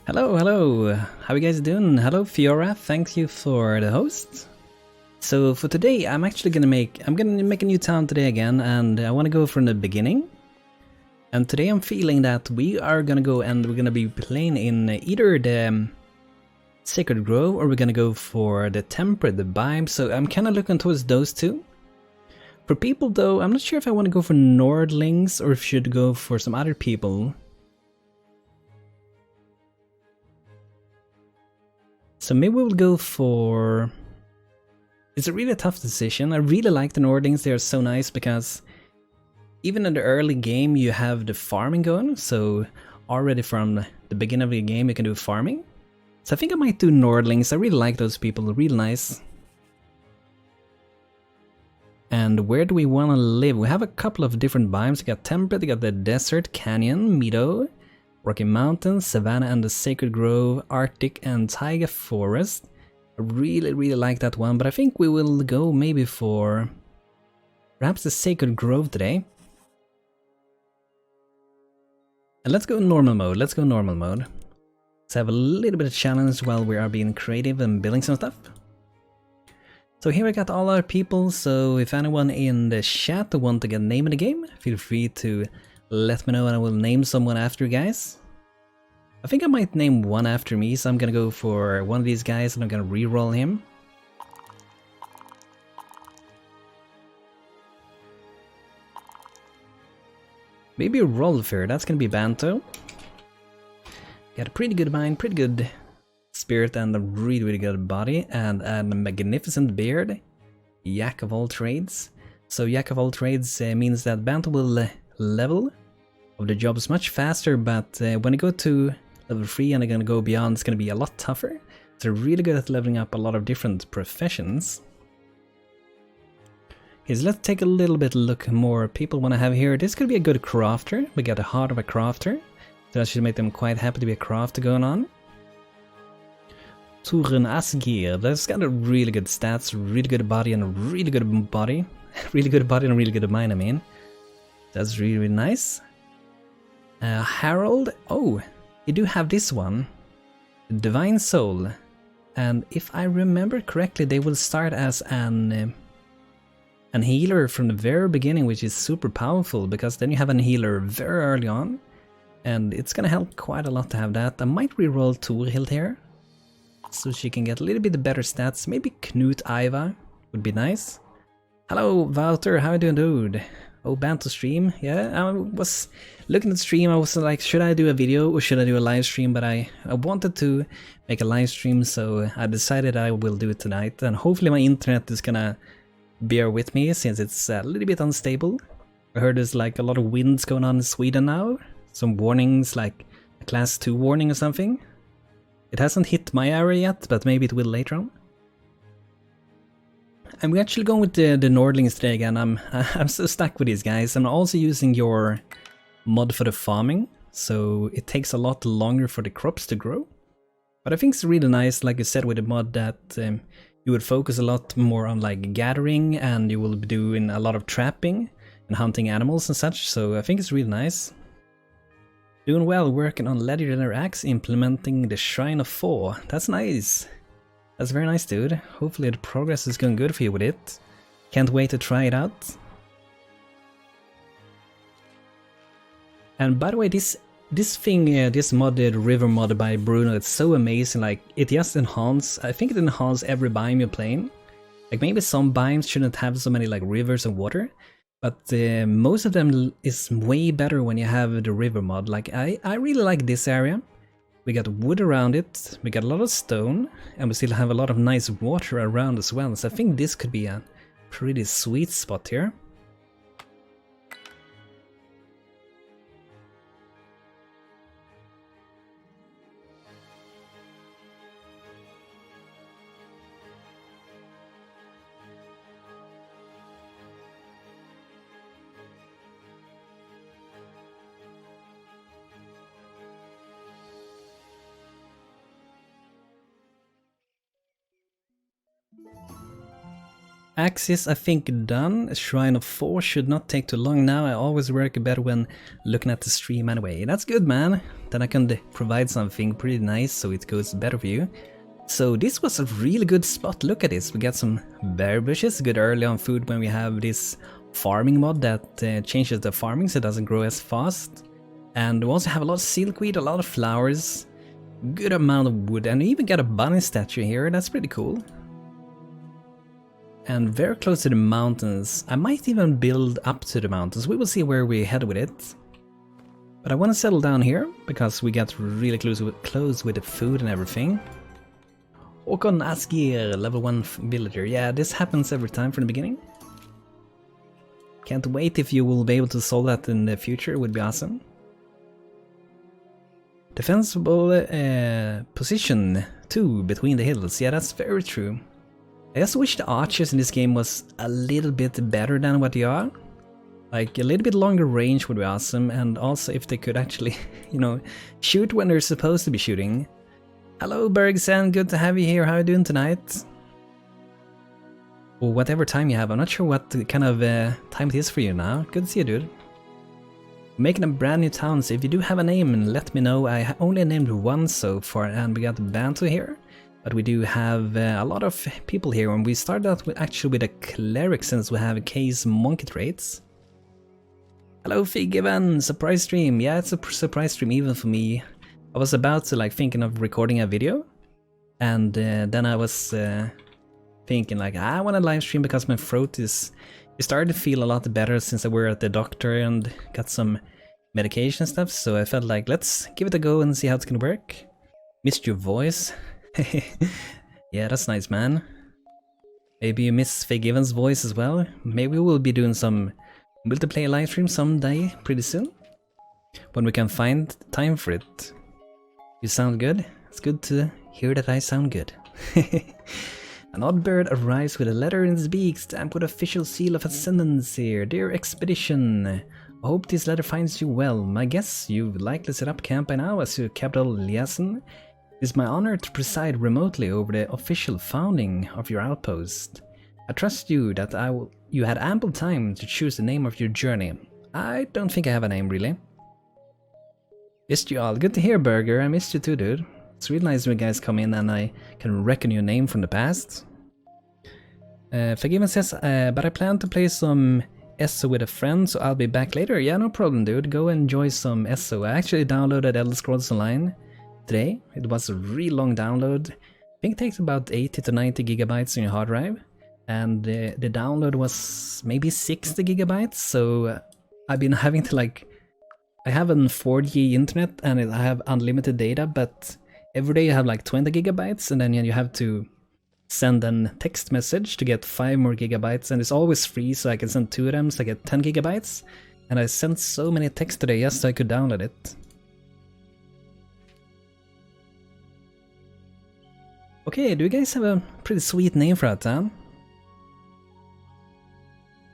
Hello, hello. How you guys doing? Hello, Fiora. Thank you for the host. So for today, I'm gonna make a new town today again, and I want to go from the beginning. And today I'm feeling that we are gonna go and we're gonna be playing in either the Sacred Grove or we're gonna go for the Temperate, the Biome. So I'm kind of looking towards those two. For people though, I'm not sure if I want to go for Nordlings or if I should go for some other people. So maybe we'll go for... It's a really tough decision. I really like the Nordlings. They are so nice because even in the early game you have the farming going. So already from the beginning of the game you can do farming. So I think I might do Nordlings. I really like those people. Real nice. And where do we want to live? We have a couple of different biomes. We got Temperate, we got the Desert, Canyon, Meadow, Rocky Mountains, Savannah and the Sacred Grove, Arctic and Taiga Forest. I really like that one, but I think we will go maybe for perhaps the Sacred Grove today. And let's go normal mode, Let's have a little bit of challenge while we are being creative and building some stuff. So here we got all our people, so if anyone in the chat want to get a name in the game, feel free to let me know and I will name someone after you guys. I think I might name one after me, so I'm gonna go for one of these guys and I'm gonna reroll him. Maybe a Rolfer, that's gonna be Banto. Got a pretty good mind, pretty good spirit and a really good body and a magnificent beard. Jack of all trades. So Jack of all trades means that Banto will level of the jobs much faster, but when you go to level 3 and you're gonna go beyond, it's gonna be a lot tougher. They're really good at leveling up a lot of different professions. Okay, so let's take a little bit look more people want to have here. This could be a good crafter. We got a heart of a crafter. So that should make them quite happy to be a crafter going on. Turen Asgir, that's got a really good stats, really good body and a really good body. Really good body and really good mind, I mean. That's really nice. Harold, oh, you do have this one. Divine Soul. And if I remember correctly, they will start as an healer from the very beginning, which is super powerful, because then you have an healer very early on. And it's gonna help quite a lot to have that. I might reroll Torhild here, so she can get a little bit better stats. Maybe Knut Iva would be nice. Hello, Wouter, how you doing, dude? Oh, BANTO stream, yeah, I was looking at the stream, I was like, should I do a video or should I do a live stream? But I wanted to make a live stream, so I decided I will do it tonight. And hopefully my internet is gonna bear with me, since it's a little bit unstable. I heard there's like a lot of winds going on in Sweden now. Some warnings, like a class 2 warning or something. It hasn't hit my area yet, but maybe it will later on. And we're actually going with the Nordlings today again. I'm so stuck with these guys. I'm also using your mod for the farming, so it takes a lot longer for the crops to grow. But I think it's really nice, like you said, with the mod that you would focus a lot more on like gathering, and you will be doing a lot of trapping and hunting animals and such. So I think it's really nice. Doing well, working on Legendary Axe, implementing the Shrine of Four. That's nice. That's very nice, dude. Hopefully the progress is going good for you with it. Can't wait to try it out. And by the way, this modded river mod by Bruno, it's so amazing. Like, it just I think it enhances every biome you're playing. Like, maybe some biomes shouldn't have so many like rivers and water, but most of them is way better when you have the river mod. Like, I really like this area. We got wood around it, we got a lot of stone, and we still have a lot of nice water around as well, so I think this could be a pretty sweet spot here. Axis, I think, done. Shrine of Force should not take too long now. I always work better when looking at the stream anyway. That's good, man. Then I can provide something pretty nice so it goes better for you. So this was a really good spot. Look at this. We got some berry bushes. Good early on food when we have this farming mod that changes the farming so it doesn't grow as fast. And we also have a lot of silkweed, a lot of flowers. Good amount of wood. And we even got a bunny statue here. That's pretty cool. And very close to the mountains. I might even build up to the mountains. We will see where we head with it. But I want to settle down here because we got really close with the food and everything. Håkon Asgir, level 1 villager. Yeah, this happens every time from the beginning. Can't wait if you will be able to solve that in the future. It would be awesome. Defensible position 2 between the hills. Yeah, that's very true. I just wish the archers in this game was a little bit better than what they are. Like a little bit longer range would be awesome, and also if they could actually, you know, shoot when they're supposed to be shooting. Hello Bergsen, good to have you here. How are you doing tonight? Or whatever time you have, I'm not sure what kind of time it is for you now. Good to see you, dude. Making a brand new town, so if you do have a name, let me know. I only named one so far, and we got BANTO here. But we do have a lot of people here, and we started out with a cleric since we have K's monkey traits. Hello Figgivan, surprise stream. Yeah, it's a surprise stream even for me. I was about to thinking of recording a video, and then I was thinking I want to live stream because my throat is starting to feel a lot better since I were at the doctor and got some medication stuff. So I felt like let's give it a go and see how it's gonna work. Missed your voice. Yeah, that's nice, man. Maybe you miss Figgivan's voice as well. Maybe we'll be doing some multiplayer live stream someday pretty soon when we can find time for it. You sound good. It's good to hear that I sound good. An odd bird arrives with a letter in its beak, stamped with official seal of ascendancy. Dear expedition, I hope this letter finds you well. My guess you've likely set up camp by now as your capital liaison. It is my honor to preside remotely over the official founding of your outpost. I trust you that you had ample time to choose the name of your journey. I don't think I have a name really. Missed you all. Good to hear, Burger. I missed you too, dude. It's really nice when you guys come in and I can reckon your name from the past. Forgiven says, but I plan to play some SO with a friend, so I'll be back later. Yeah, no problem, dude. Go enjoy some SO. I actually downloaded Elder Scrolls Online today. It was a really long download. I think it takes about 80 to 90 gigabytes on your hard drive. And the download was maybe 60 gigabytes, so I've been having to I have an 4G internet and I have unlimited data, but every day you have 20 gigabytes and then you have to send a text message to get 5 more gigabytes, and it's always free, so I can send 2 of them, so I get 10 gigabytes. And I sent so many texts today just so I could download it. Okay, do you guys have a pretty sweet name for that town?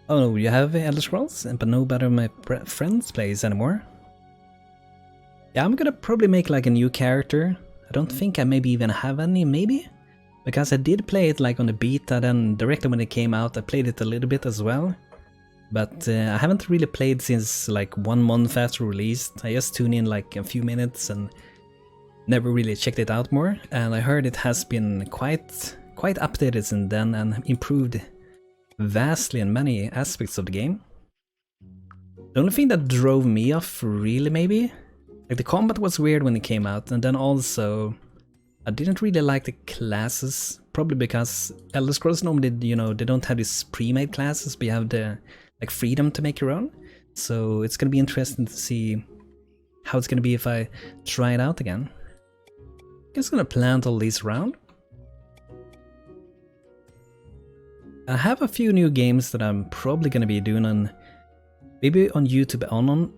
Oh no, you have Elder Scrolls, but nobody of my friends plays anymore. Yeah, I'm gonna probably make a new character. I don't think I maybe even have any, maybe? Because I did play it on the beta, then directly when it came out I played it a little bit as well. But I haven't really played since 1 month after release. I just tuned in a few minutes and never really checked it out more. And I heard it has been quite updated since then and improved vastly in many aspects of the game. The only thing that drove me off really maybe, the combat was weird when it came out, and then also I didn't really like the classes, probably because Elder Scrolls normally, they don't have these pre-made classes, but you have the freedom to make your own. So it's gonna be interesting to see how it's gonna be if I try it out again. I'm just gonna plant all these around. I have a few new games that I'm probably gonna be doing maybe on YouTube on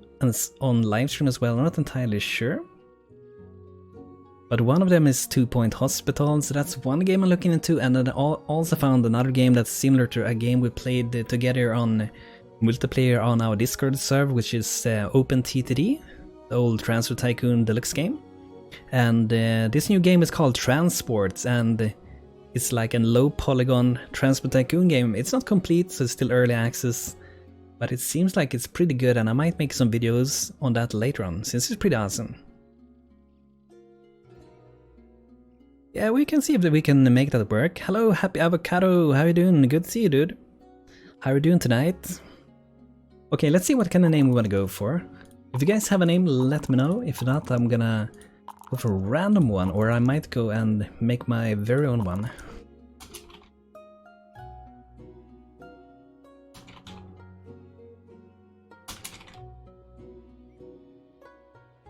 livestream as well. I'm not entirely sure. But one of them is 2 Point Hospital, so that's one game I'm looking into, and then I also found another game that's similar to a game we played together on multiplayer on our Discord server, which is OpenTTD, the old Transfer Tycoon Deluxe game. And this new game is called Transports, and It's like a low polygon transport tycoon game. It's not complete, so it's still early access, but it seems like it's pretty good, and I might make some videos on that later on, since it's pretty awesome. Yeah, we can see if we can make that work. Hello, Happy Avocado, how you doing? Good to see you, dude. How are you doing tonight? Okay, let's see what kind of name we want to go for. If you guys have a name, let me know. If not, I'm gonna go for a random one, or I might go and make my very own one.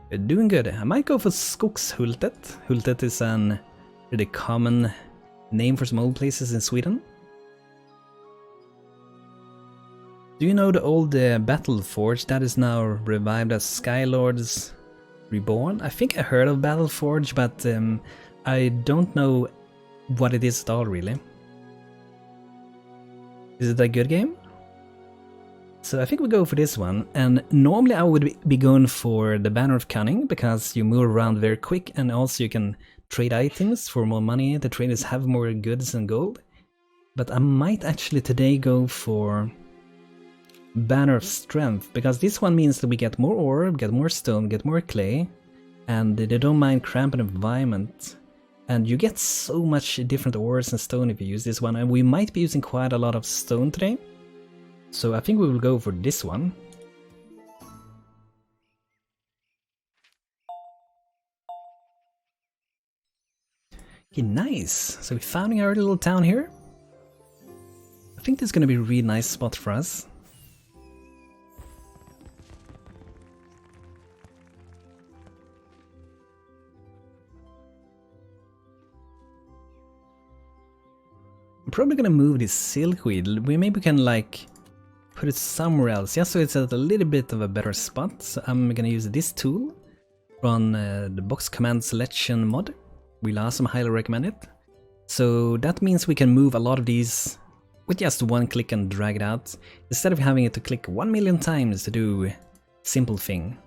You're doing good. I might go for Skogshultet. Hultet is an really common name for some old places in Sweden. Do you know the old Battle Forge that is now revived as Skylords Reborn? I think I heard of Battle Forge, but I don't know what it is at all, really. Is it a good game? So I think we go for this one, and normally I would be going for the Banner of Cunning, because you move around very quick, and also you can trade items for more money. The traders have more goods and gold. But I might actually today go for Banner of Strength, because this one means that we get more ore, get more stone, get more clay, and they don't mind cramping environment. And you get so much different ores and stone if you use this one, and we might be using quite a lot of stone today. So I think we will go for this one. Okay, nice. So we're founding our little town here. I think this is going to be a really nice spot for us. I'm probably going to move this silkweed. Maybe we can like put it somewhere else, yeah, so it's at a little bit of a better spot. So I'm gonna use this tool from the box command selection mod. Really awesome, highly recommend it. So that means we can move a lot of these with just one click and drag it out, instead of having it to click 1 million times to do simple thing.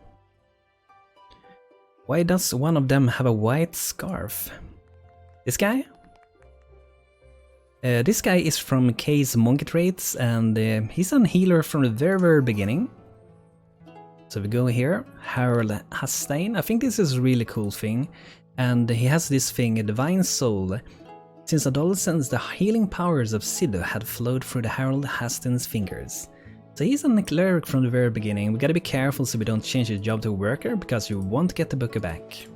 Why does one of them have a white scarf? This guy? This guy is from K's Monkey Traits, and he's a healer from the very beginning. So we go here, Harold Hastein. I think this is a really cool thing, and he has this thing, a Divine Soul. Since adolescence, the healing powers of Siddhu had flowed through the Harold Hastein's fingers. So he's a cleric from the very beginning. We gotta be careful so we don't change his job to a worker, because you won't get the book back.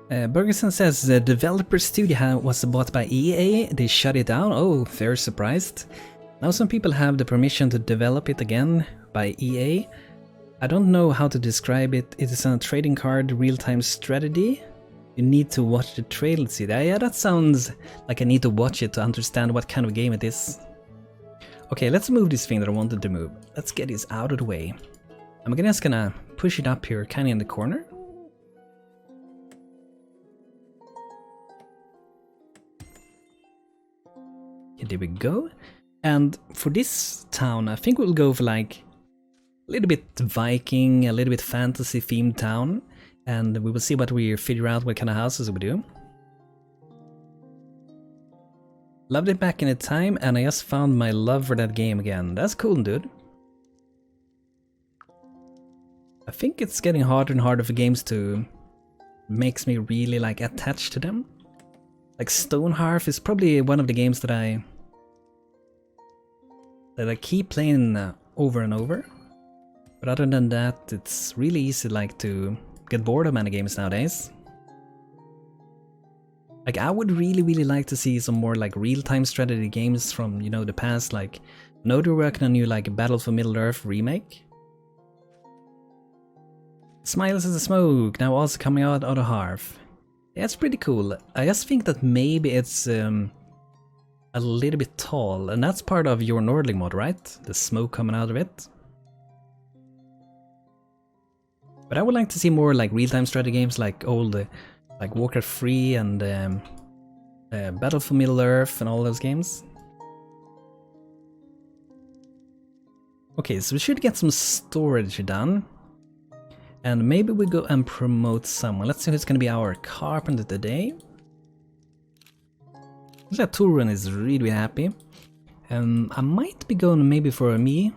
Bergerson says the developer studio was bought by EA, they shut it down. Oh, very surprised. Now some people have the permission to develop it again by EA. I don't know how to describe it. It is a trading card real-time strategy. You need to watch the trailer to see that. Yeah, that sounds like I need to watch it to understand what kind of game it is. Okay, let's move this thing that I wanted to move. Let's get this out of the way. I'm just gonna push it up here, kinda in the corner. There we go. And for this town, I think we'll go for like a little bit Viking, a little bit fantasy themed town, and we will see what we figure out, what kind of houses we do. Loved it back in the time, and I just found my love for that game again. That's cool, dude. I think it's getting harder and harder for games to makes me really like attached to them. Like Stonehearth is probably one of the games that I keep playing over and over. But other than that, it's really easy like to get bored of many games nowadays. Like I would really like to see some more like real-time strategy games from, you know, the past. Like I know they're working on a new like Battle for Middle-earth remake. Smiles as a Smoke, now also coming out of the Hearth. Yeah, it's pretty cool. I just think that maybe it's a little bit tall, and that's part of your Nordling mod, right? The smoke coming out of it. But I would like to see more like real-time strategy games like old, like Warcraft 3 and Battle for Middle-earth and all those games. Okay, so we should get some storage done. And maybe we go and promote someone. Let's see who's gonna be our carpenter today. That Turun is really happy. I might be going maybe for me,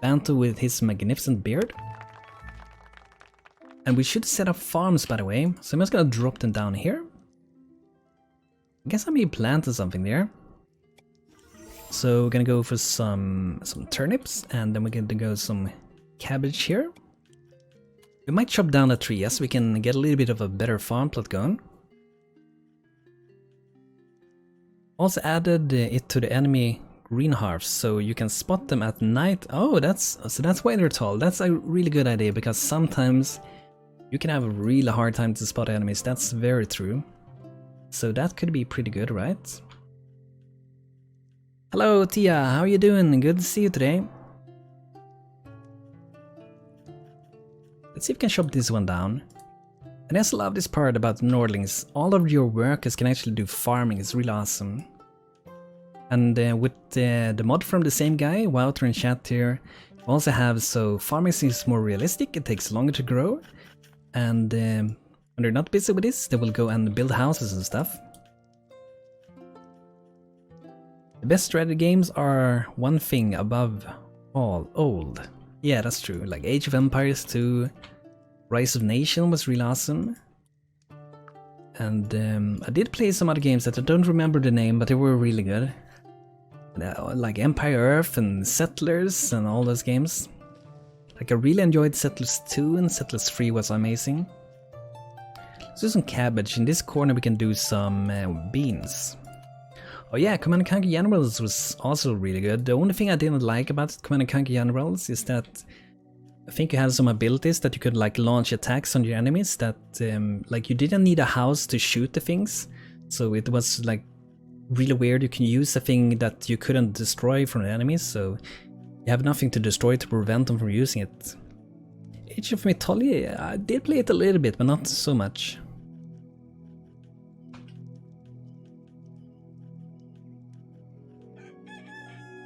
BANTO with his magnificent beard. And we should set up farms, by the way, so I'm just gonna drop them down here. I guess I may plant something there. So we're gonna go for some turnips, and then we're gonna go some cabbage here. We might chop down a tree, yes, we can get a little bit of a better farm plot going. Also added it to the enemy greenhearths, so you can spot them at night. Oh, that's why they're tall. That's a really good idea, because sometimes you can have a really hard time to spot enemies. That's very true. So that could be pretty good, right? Hello Tia, how are you doing? Good to see you today. Let's see if we can chop this one down. And I just love this part about Nordlings. All of your workers can actually do farming. It's really awesome. And with the mod from the same guy, Wouter in chat here, we also have so farming is more realistic. It takes longer to grow. And when they're not busy with this, they will go and build houses and stuff. The best strategy games are one thing above all, old. Yeah, that's true. Like Age of Empires 2, Rise of Nation was really awesome. And I did play some other games that I don't remember the name, but they were really good. Like Empire Earth and Settlers and all those games. Like I really enjoyed Settlers 2 and Settlers 3 was amazing. Let's do some cabbage. In this corner we can do some beans. Oh yeah, Command & Conquer Generals was also really good. The only thing I didn't like about Command & Conquer Generals is that I think you had some abilities that you could like launch attacks on your enemies that like you didn't need a house to shoot the things. So it was like really weird. You can use a thing that you couldn't destroy from the enemies, so you have nothing to destroy to prevent them from using it. Age of Mythology, I did play it a little bit, but not so much.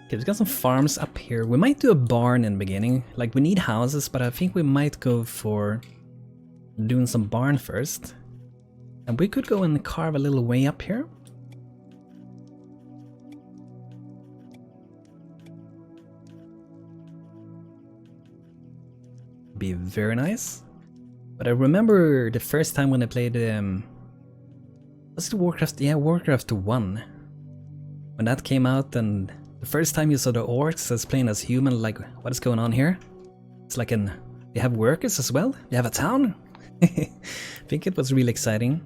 Okay, we've got some farms up here. We might do a barn in the beginning. Like, we need houses, but I think we might go for doing some barn first. And we could go and carve a little way up here. Be very nice. But I remember the first time when I played was it Warcraft? Yeah, Warcraft 1. When that came out, and the first time you saw the orcs as playing as human, like, what is going on here? It's like they have workers as well? They have a town? I think it was really exciting.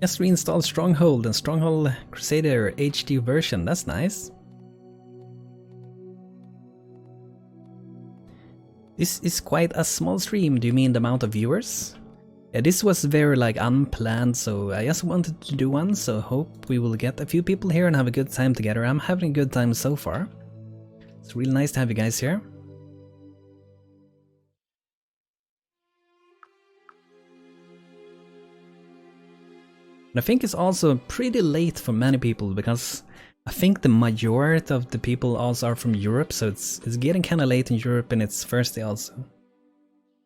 Just reinstalled Stronghold and Stronghold Crusader HD version, that's nice. This is quite a small stream, do you mean the amount of viewers? Yeah, this was very like unplanned, so I just wanted to do one, so hope we will get a few people here and have a good time together. I'm having a good time so far. It's really nice to have you guys here. And I think it's also pretty late for many people, because I think the majority of the people also are from Europe, so it's getting kinda late in Europe and it's Thursday also.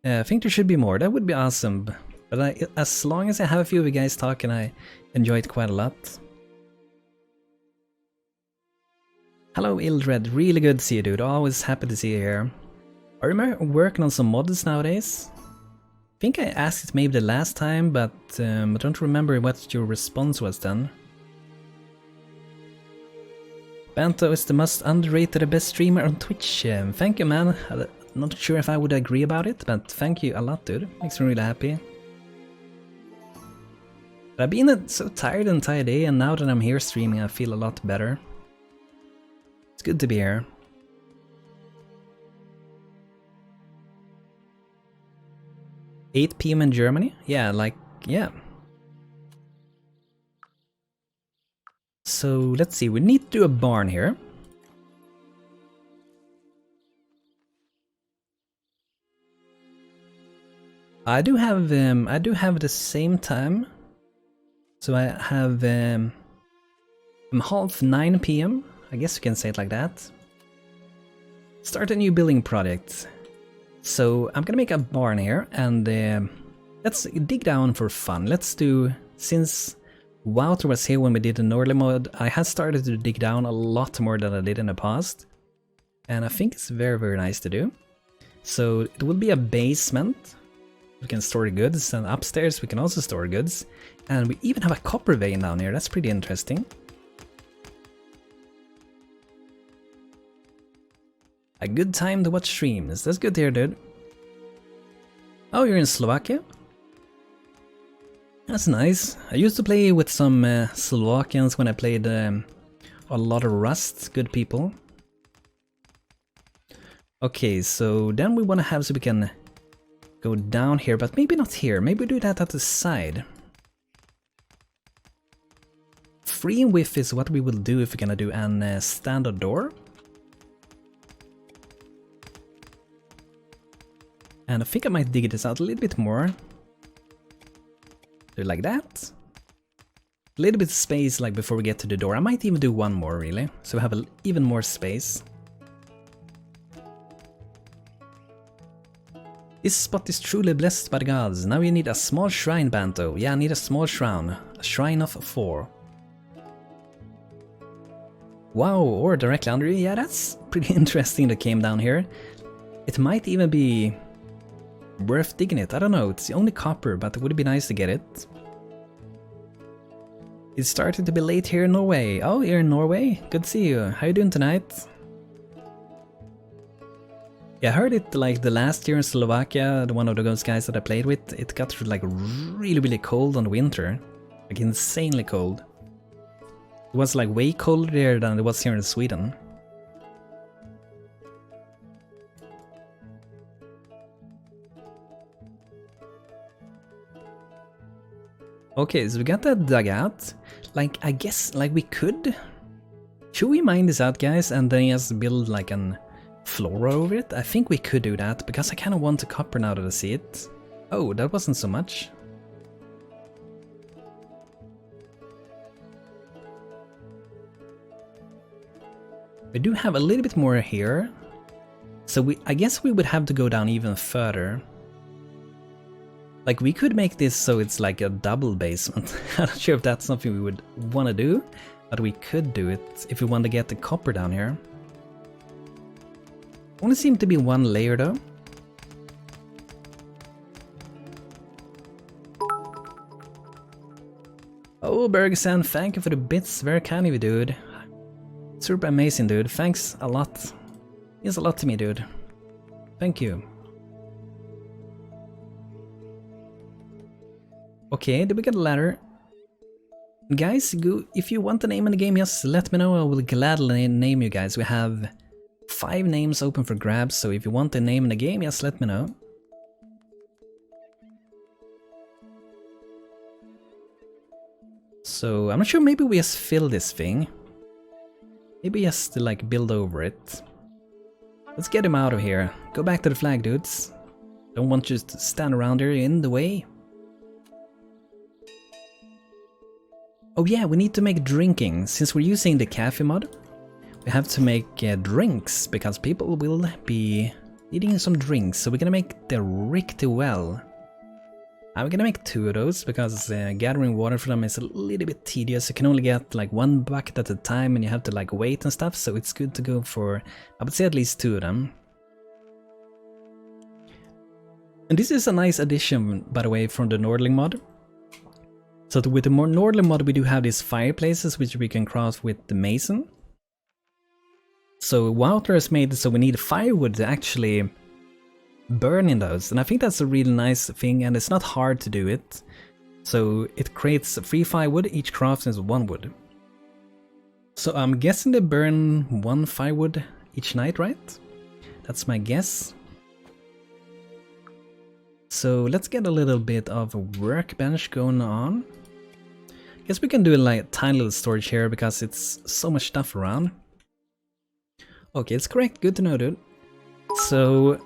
I think there should be more, that would be awesome. But as long as I have a few of you guys talking, I enjoy it quite a lot. Hello Ildred, really good to see you, dude. Always happy to see you here. Are you working on some mods nowadays? I think I asked it maybe the last time, but I don't remember what your response was then. BANTO is the most underrated, best streamer on Twitch. Thank you, man. I'm not sure if I would agree about it, but thank you a lot, dude. Makes me really happy. But I've been so tired the entire day, and now that I'm here streaming, I feel a lot better. It's good to be here. $8 PM in Germany? Yeah, like, yeah. So let's see, we need to do a barn here. I do have the same time. So I have 9 PM. I guess you can say it like that. Start a new building project. So I'm gonna make a barn here, and let's dig down for fun. Let's do, since Wouter was here when we did the Nordling mod, I had started to dig down a lot more than I did in the past. And I think it's very, very nice to do. So it will be a basement. We can store goods, and upstairs we can also store goods. And we even have a copper vein down here, that's pretty interesting. A good time to watch streams, that's good to hear, dude. Oh, you're in Slovakia? That's nice. I used to play with some Slovakians when I played a lot of Rust, good people. Okay, so then we want to have so we can go down here, but maybe not here. Maybe do that at the side. Free width is what we will do if we're gonna do an standard door. And I think I might dig this out a little bit more. Do it like that. A little bit of space like before we get to the door. I might even do one more really, so we have even more space. This spot is truly blessed by the gods. Now you need a small shrine, Banto. Yeah, I need a small shrine. A shrine of 4. Wow, or directly under you. Yeah, that's pretty interesting that came down here. It might even be worth digging it. I don't know, it's the only copper, but it would be nice to get it. It's starting to be late here in Norway. Oh, you're in Norway? Good to see you. How you doing tonight? Yeah, I heard it like the last year in Slovakia, one of those guys that I played with, it got like really, really cold on the winter. Like insanely cold. It was like way colder there than it was here in Sweden. Okay, so we got that dug out. Like, I guess, like we could... Should we mine this out, guys, and then just build like an floor over it? I think we could do that, because I kind of want the copper now that I see it. Oh, that wasn't so much. We do have a little bit more here. So I guess we would have to go down even further. Like, we could make this so it's like a double basement. I'm not sure if that's something we would want to do, but we could do it if we want to get the copper down here. Only seem to be one layer though. Oh, Bergson, thank you for the bits. Very kind of you, dude. Super amazing, dude. Thanks a lot. Means a lot to me, dude. Thank you. Okay, did we get a ladder? Guys, if you want a name in the game, just let me know. I will gladly name you guys. We have 5 names open for grabs, so if you want a name in the game, just let me know. So, I'm not sure, maybe we just fill this thing. Maybe just like build over it. Let's get him out of here. Go back to the flag, dudes. Don't want you to stand around here in the way. Oh yeah, we need to make drinking. Since we're using the cafe mod, we have to make drinks, because people will be needing some drinks. So we're gonna make the Rick to well. I'm gonna make 2 of those, because gathering water for them is a little bit tedious. You can only get like 1 bucket at a time, and you have to like wait and stuff, so it's good to go for, I would say, at least 2 of them. And this is a nice addition, by the way, from the Nordling mod. So with the more Nordling mod, we do have these fireplaces which we can craft with the mason. So Wouter has made it so we need firewood to actually burn in those, and I think that's a really nice thing, and it's not hard to do it. So it creates 3 firewood, each craft is 1 wood. So I'm guessing they burn 1 firewood each night, right? That's my guess. So let's get a little bit of a workbench going on. Guess we can do like a tiny little storage here, because it's so much stuff around. Okay, it's correct, good to know, dude. So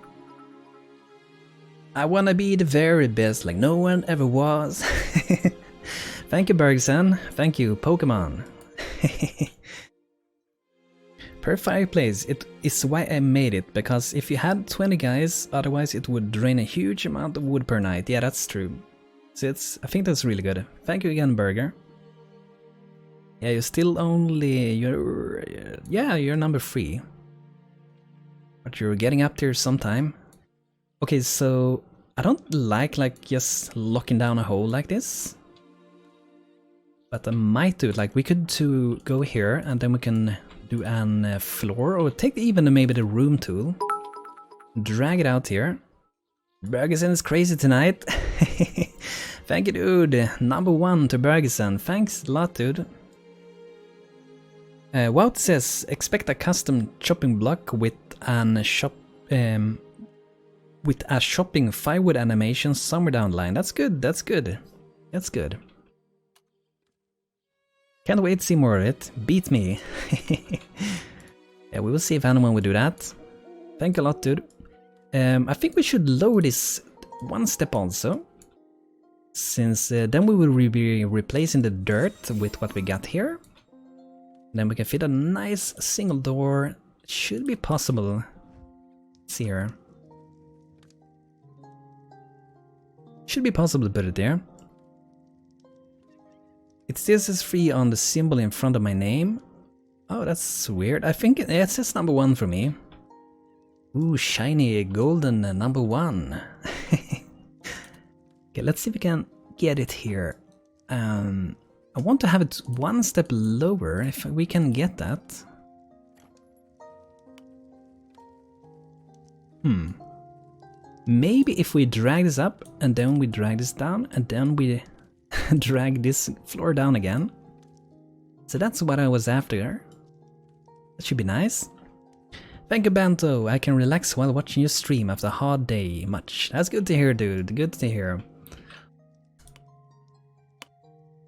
I wanna be the very best, like no one ever was. Thank you, Bergson. Thank you, Pokemon. Per fireplace, it is why I made it, because if you had 20 guys, otherwise it would drain a huge amount of wood per night. Yeah, that's true. So I think that's really good. Thank you again, Burger. Yeah, you're still only, you're number 3. But you're getting up there sometime. Okay, so I don't like just locking down a hole like this. But I might do it, like we could go here and then we can do an floor, or take even maybe the room tool. Drag it out here. Bergesen is crazy tonight. Thank you, dude. Number 1 to Bergesen. Thanks a lot, dude. Wout says, expect a custom chopping block with a shopping firewood animation somewhere down the line. That's good, that's good. That's good. Can't wait to see more of it. Beat me. Yeah, we will see if anyone will do that. Thank you a lot, dude. I think we should lower this one step also. Since then we will be replacing the dirt with what we got here. Then we can fit a nice single door. It should be possible. Let's see here. Should be possible to put it there. It still says free on the symbol in front of my name. Oh, that's weird. I think it says number 1 for me. Ooh, shiny golden number 1. Okay, let's see if we can get it here. I want to have it one step lower, if we can get that. Maybe if we drag this up, and then we drag this down, and then we drag this floor down again. So that's what I was after. That should be nice. Thank you, Banto. I can relax while watching you stream after a hard day. Much. That's good to hear, dude. Good to hear.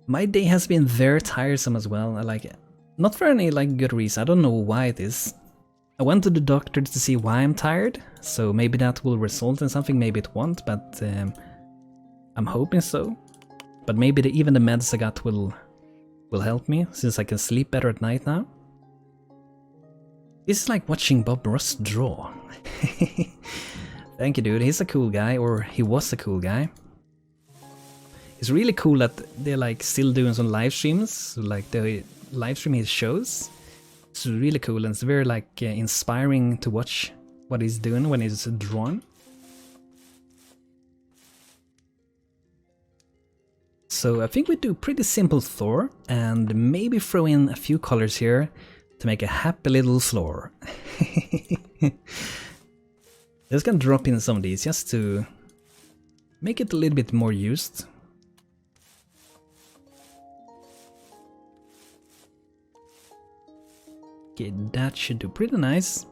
My day has been very tiresome as well. I like it. Not for any good reason. I don't know why it is. I went to the doctor to see why I'm tired. So maybe that will result in something. Maybe it won't. But I'm hoping so. But maybe even the meds I got will help me, since I can sleep better at night now. This is like watching Bob Ross draw. Thank you, dude. He's a cool guy, or he was a cool guy. It's really cool that they're still doing some live streams, like they live stream his shows. It's really cool, and it's very inspiring to watch what he's doing when he's drawing. So I think we do pretty simple floor, and maybe throw in a few colors here to make a happy little floor. Just gonna drop in some of these just to make it a little bit more used. Okay, that should do pretty nice.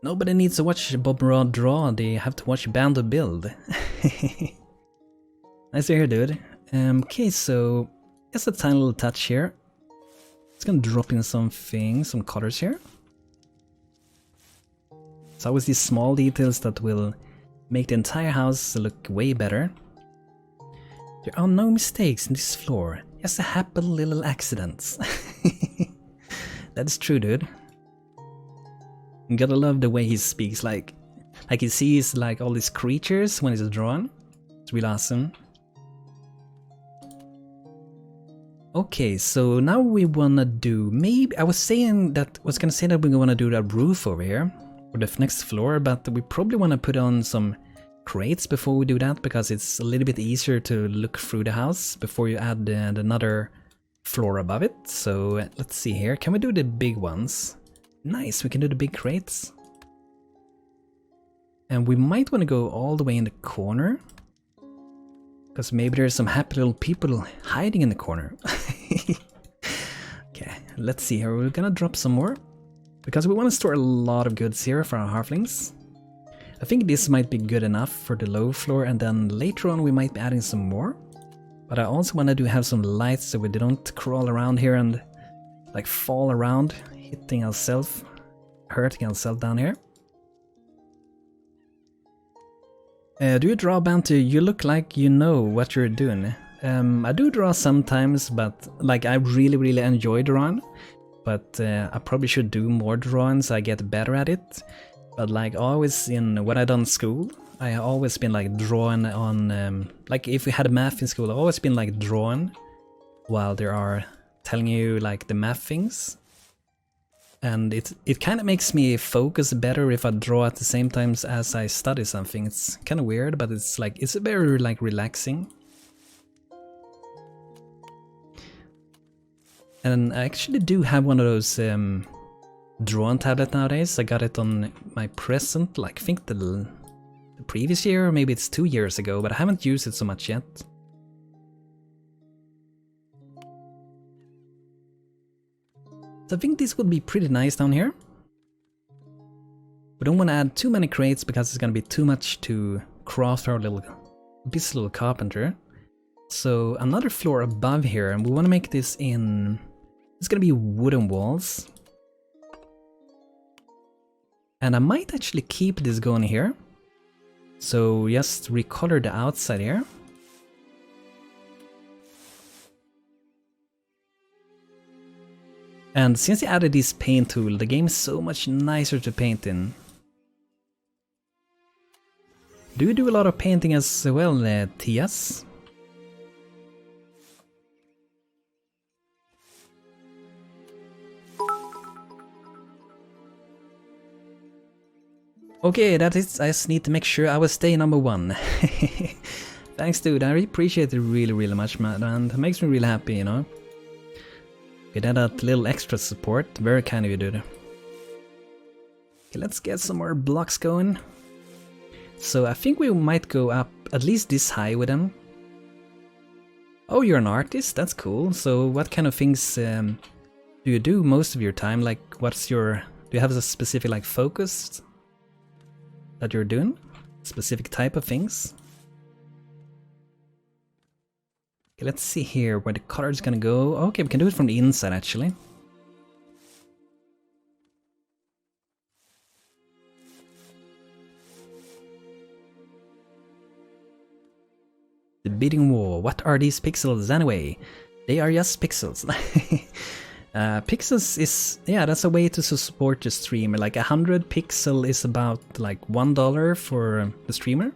Nobody needs to watch Bob Rod draw, they have to watch BANTO build. Nice to hear, dude. Okay, so just a tiny little touch here. It's gonna drop in some colors here. It's always these small details that will make the entire house look way better. There are no mistakes in this floor, just a happy little accidents. That's true, dude. You gotta love the way he speaks, like he sees all these creatures when he's drawing. It's really awesome. Okay, so now we wanna do, maybe, I was gonna say that we wanna do that roof over here, or the next floor, but we probably wanna put on some crates before we do that, because it's a little bit easier to look through the house before you add another floor above it. So let's see here, can we do the big ones? Nice, we can do the big crates. And we might wanna go all the way in the corner. Because maybe there's some happy little people hiding in the corner. Okay, let's see here. We're gonna drop some more. Because we want to store a lot of goods here for our halflings. I think this might be good enough for the low floor, and then later on we might be adding some more. But I also want to have some lights so we don't crawl around here and fall around, hitting ourselves, hurting ourselves down here. Do you draw, Banto? You look like you know what you're doing. I do draw sometimes, but I really enjoy drawing. but I probably should do more drawings so I get better at it. But like always when I done school, I always been like drawing on, like if we had math in school, I've always been like drawing while they are telling you like the math things. And it kind of makes me focus better if I draw at the same time as I study something. It's kind of weird, but it's very like relaxing. And I actually do have one of those drawing tablet nowadays. I got it on my present, like I think the previous year, or maybe it's 2 years ago, but I haven't used it so much yet. So I think this would be pretty nice down here. We don't want to add too many crates because it's going to be too much to craft our this little carpenter. So another floor above here, and we want to make this in... It's going to be wooden walls. And I might actually keep this going here. So just recolor the outside here. And since I added this paint tool, the game is so much nicer to paint in. Do you do a lot of painting as well, Tias? Okay, that is, I just need to make sure I will stay number 1. Thanks dude, I really appreciate it really much, man, and it makes me really happy, you know. Get that little extra support, very kind of you dude. Okay, let's get some more blocks going. So I think we might go up at least this high with them. Oh, you're an artist? That's cool. So what kind of things do you do most of your time? Like what's your... Do you have a specific like focus that you're doing? Specific type of things? Okay, let's see here where the color is gonna go. Okay, we can do it from the inside actually. The bidding war. What are these pixels anyway? They are just pixels. Pixels is, yeah, that's a way to support the streamer. Like 100 pixel is about like $1 for the streamer.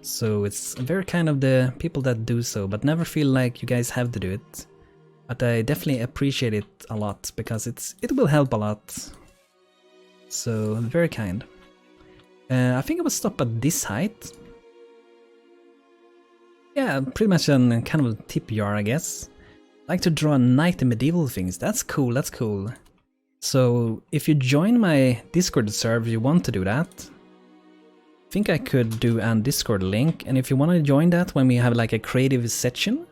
So it's very kind of the people that do so, but never feel like you guys have to do it. But I definitely appreciate it a lot because it will help a lot. So very kind. I think I will stop at this height. Yeah, pretty much a kind of a tip jar, I guess. I like to draw knight and medieval things. That's cool, that's cool. So if you join my Discord server, you want to do that. I think I could do a Discord link, and if you want to join that when we have like a creative section,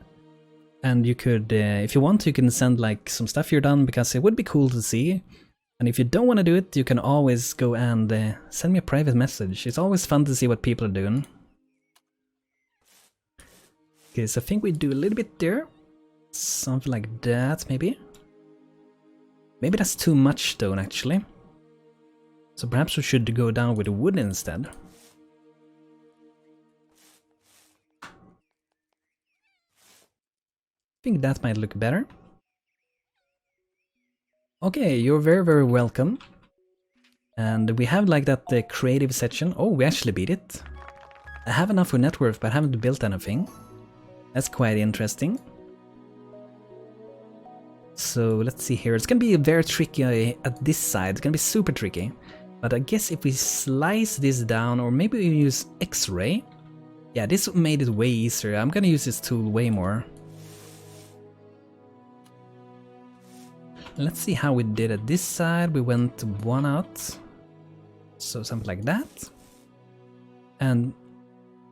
and you could, if you want, you can send like some stuff you're done because it would be cool to see. And if you don't want to do it, you can always go and send me a private message. It's always fun to see what people are doing. Okay, so I think we do a little bit there. Something like that, maybe. Maybe that's too much stone, actually. So perhaps we should go down with wood instead. I think that might look better. Okay, you're very welcome. And we have like that creative section. Oh, we actually beat it. I have enough for net worth, but I haven't built anything. That's quite interesting. So let's see here. It's gonna be very tricky at this side. It's gonna be super tricky. But I guess if we slice this down, or maybe we use X-ray. Yeah, this made it way easier. I'm gonna use this tool way more. Let's see how we did at this side. We went one out. So something like that. And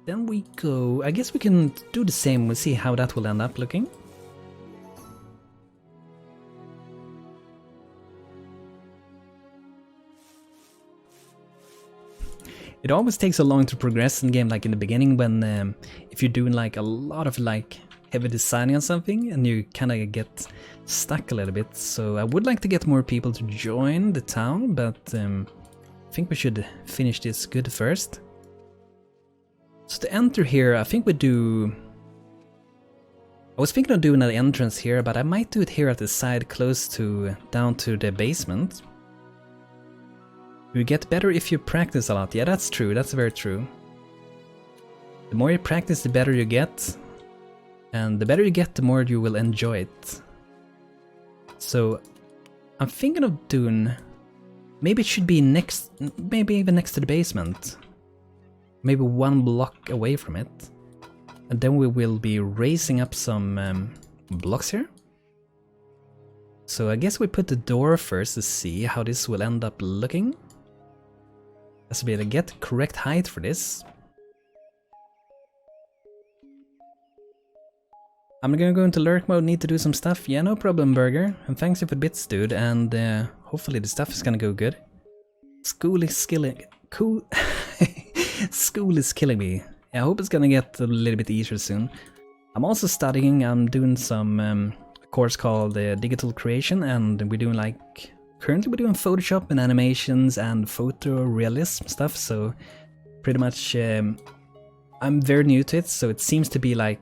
then we go... I guess we can do the same. We'll see how that will end up looking. It always takes so long to progress in game, like in the beginning when if you're doing like a lot of like heavy designing on something and you kind of get stuck a little bit. So I would like to get more people to join the town, but I think we should finish this good first. So to enter here, I think we do... I was thinking of doing an entrance here, but I might do it here at the side close to down to the basement. You get better if you practice a lot. Yeah, that's true. That's very true. The more you practice, the better you get. And the better you get, the more you will enjoy it. So I'm thinking of doing... Maybe it should be next... Maybe even next to the basement. Maybe 1 block away from it. And then we will be raising up some blocks here. So I guess we put the door first to see how this will end up looking. Has to be able to get the correct height for this. I'm gonna go into lurk mode, need to do some stuff. Yeah, no problem, Burger. And thanks you for the bits, dude. And hopefully the stuff is gonna go good. School is killing... Cool. School is killing me. I hope it's gonna get a little bit easier soon. I'm also studying, I'm doing some course called Digital Creation, and we're doing like... Currently we're doing Photoshop and animations and photorealism stuff, so pretty much I'm very new to it, so it seems to be like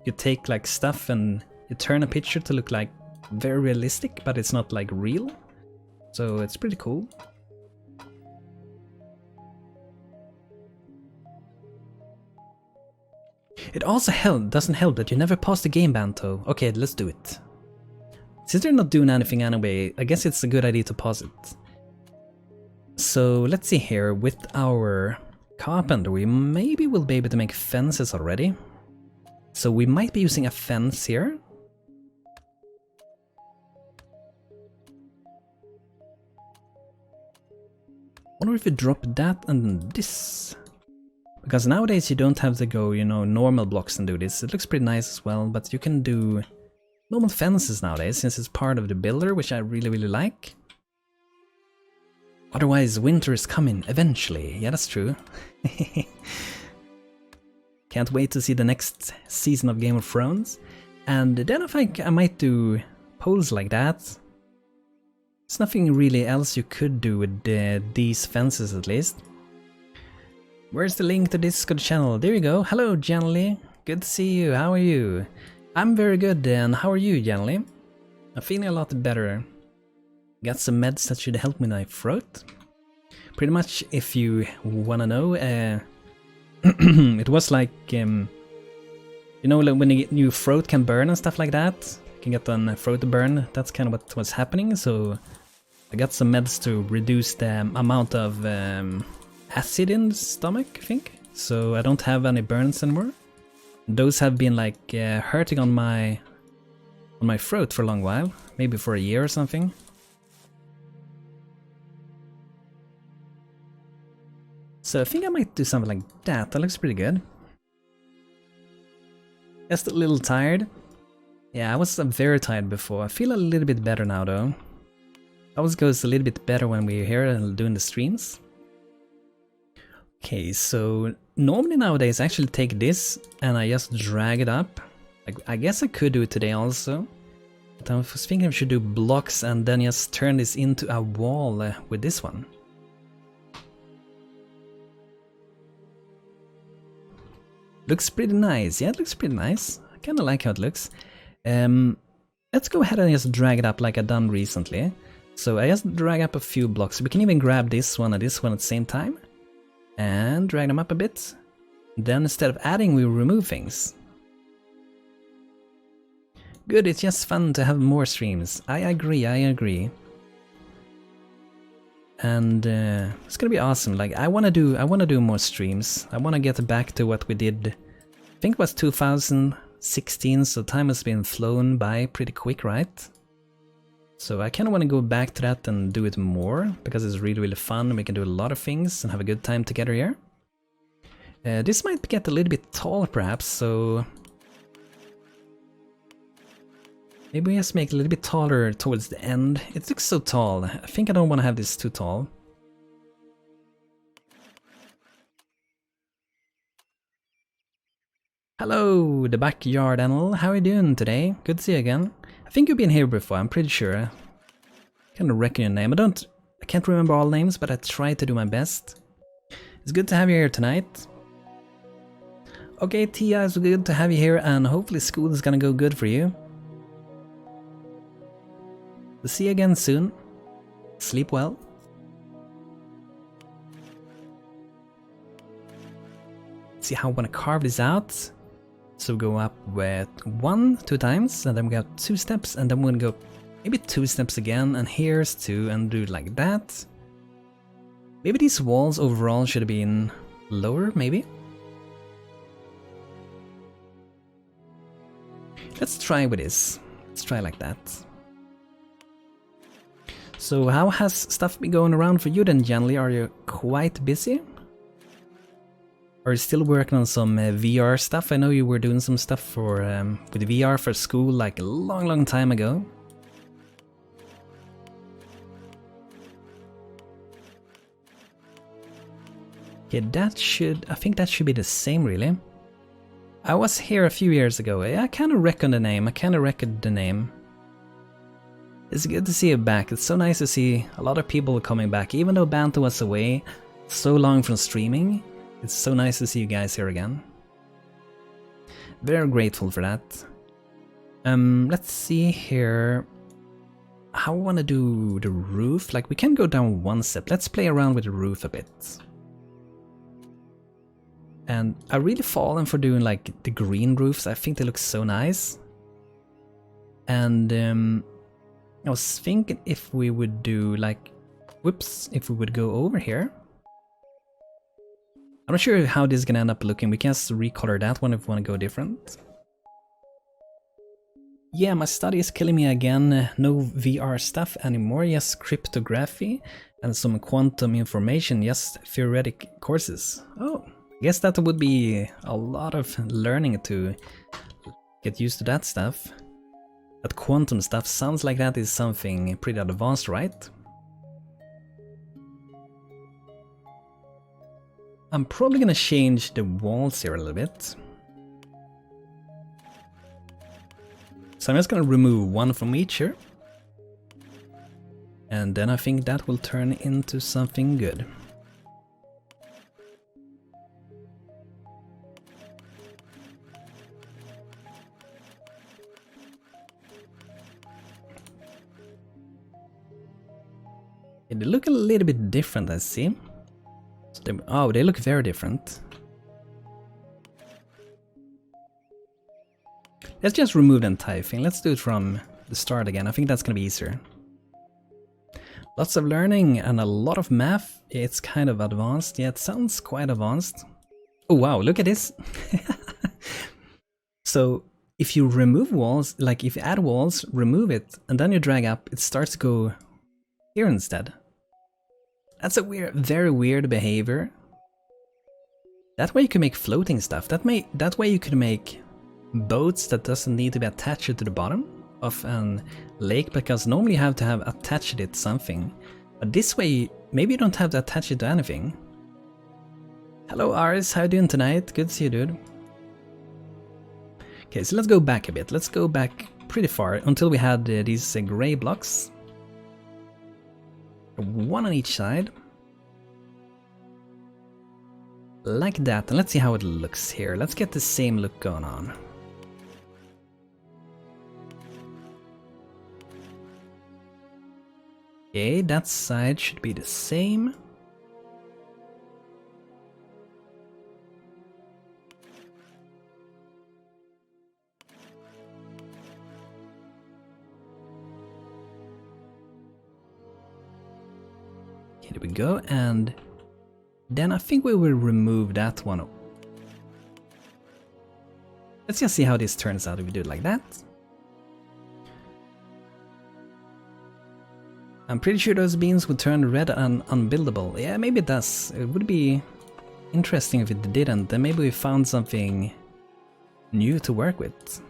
you take like stuff and you turn a picture to look like very realistic, but it's not like real. So it's pretty cool. It also doesn't help that you never pause the game, Banto. Okay, let's do it. Since they're not doing anything anyway, I guess it's a good idea to pause it. So let's see here, with our carpenter we maybe will be able to make fences already. So we might be using a fence here. I wonder if we drop that and this. Because nowadays you don't have to go, you know, normal blocks and do this. It looks pretty nice as well, but you can do normal fences nowadays since it's part of the builder, which I really like. Otherwise winter is coming eventually. Yeah, that's true. Can't wait to see the next season of Game of Thrones. And then I think I might do polls like that. There's nothing really else you could do with these fences at least. Where's the link to Discord channel? There you go. Hello, Janely. Good to see you. How are you? I'm very good, and how are you, Janely? I'm feeling a lot better. Got some meds that should help me my throat. Pretty much, if you wanna know, it was like, you know, when your throat can burn and stuff like that. You can get a throat burn. That's kind of what was happening. So I got some meds to reduce the amount of acid in the stomach, I think. So I don't have any burns anymore. Those have been like hurting on my throat for a long while, maybe for a year or something. So I think I might do something like that. That looks pretty good. Just a little tired. Yeah, I was very tired before. I feel a little bit better now though. Always goes a little bit better when we're here and doing the streams. Okay, so normally nowadays I actually take this and I just drag it up. I guess I could do it today also. But I was thinking I should do blocks and then just turn this into a wall with this one. Looks pretty nice. Yeah, it looks pretty nice. I kind of like how it looks. Let's go ahead and just drag it up like I've done recently. So I just drag up a few blocks. We can even grab this one and this one at the same time. And drag them up a bit. Then instead of adding, we remove things. Good, it's just fun to have more streams. I agree. And it's gonna be awesome. Like I wanna do more streams. I wanna get back to what we did. I think it was 2016, so time has been flown by pretty quick, right? So I kinda wanna go back to that and do it more, because it's really fun. We can do a lot of things and have a good time together here. This might get a little bit tall perhaps, so maybe we just make it a little bit taller towards the end. It looks so tall. I think I don't want to have this too tall. Hello, the backyard animal. How are you doing today? Good to see you again. I think you've been here before, I'm pretty sure. I kind of reckon your name. I can't remember all names, but I try to do my best. It's good to have you here tonight. Okay, Tia, it's good to have you here, and hopefully school is gonna go good for you. We'll see you again soon. Sleep well. See how I want to carve this out. So go up with 1, 2 times, and then we got 2 steps, and then we're gonna go maybe 2 steps again, and here's 2, and do it like that. Maybe these walls overall should have been lower, maybe? Let's try with this. Let's try like that. So how has stuff been going around for you then, Janly? Are you quite busy? Are you still working on some VR stuff? I know you were doing some stuff for with VR for school like a long time ago. Okay, I think that should be the same really. I was here a few years ago. I kind of reckon the name. It's good to see you back. It's so nice to see a lot of people coming back. Even though BANTO was away so long from streaming, it's so nice to see you guys here again. Very grateful for that. Let's see here. How I want to do the roof. Like, we can go down 1 step. Let's play around with the roof a bit. And I really fallen for doing like the green roofs. I think they look so nice. And I was thinking if we would do like, whoops, if we would go over here. I'm not sure how this is gonna end up looking. We can just recolor that one if we want to go different. Yeah, my study is killing me again. No VR stuff anymore. Yes, cryptography and some quantum information. Yes, theoretic courses. Oh. I guess that would be a lot of learning to get used to that stuff. That quantum stuff sounds like that is something pretty advanced, right? I'm probably gonna change the walls here a little bit. So I'm just gonna remove 1 from each here. And then I think that will turn into something good. They look a little bit different, I see. So they look very different. Let's just remove the entire thing. Let's do it from the start again. I think that's gonna be easier. Lots of learning and a lot of math. It's kind of advanced. Yeah, it sounds quite advanced. Oh wow, look at this. So if you remove walls, like if you add walls, remove it, and then you drag up, it starts to go here instead. That's a very weird behavior. That way you can make floating stuff. That way you could make boats that doesn't need to be attached to the bottom of a lake, because normally you have to have attached it to something. But this way, maybe you don't have to attach it to anything. Hello Aris, how you doing tonight? Good to see you, dude. Okay, so let's go back a bit. Let's go back pretty far until we had these gray blocks. 1 on each side. Like that, and let's see how it looks here. Let's get the same look going on. Okay, that side should be the same. Okay, there we go, and then I think we will remove that one. Let's just see how this turns out if we do it like that. I'm pretty sure those beans would turn red and unbuildable. Yeah, maybe it does. It would be interesting if it didn't. Then maybe we found something new to work with.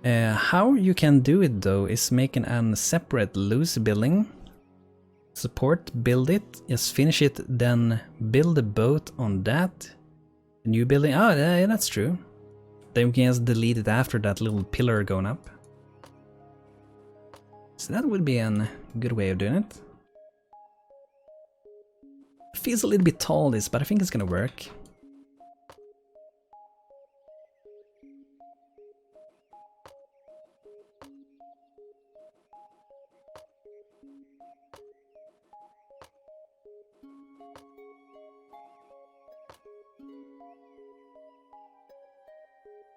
How you can do it though is making a separate loose building. Support, build it, just finish it, then build a boat on that. A new building, oh yeah, that's true. Then we can just delete it after that little pillar going up. So that would be a good way of doing it. Feels a little bit tall this, but I think it's gonna work.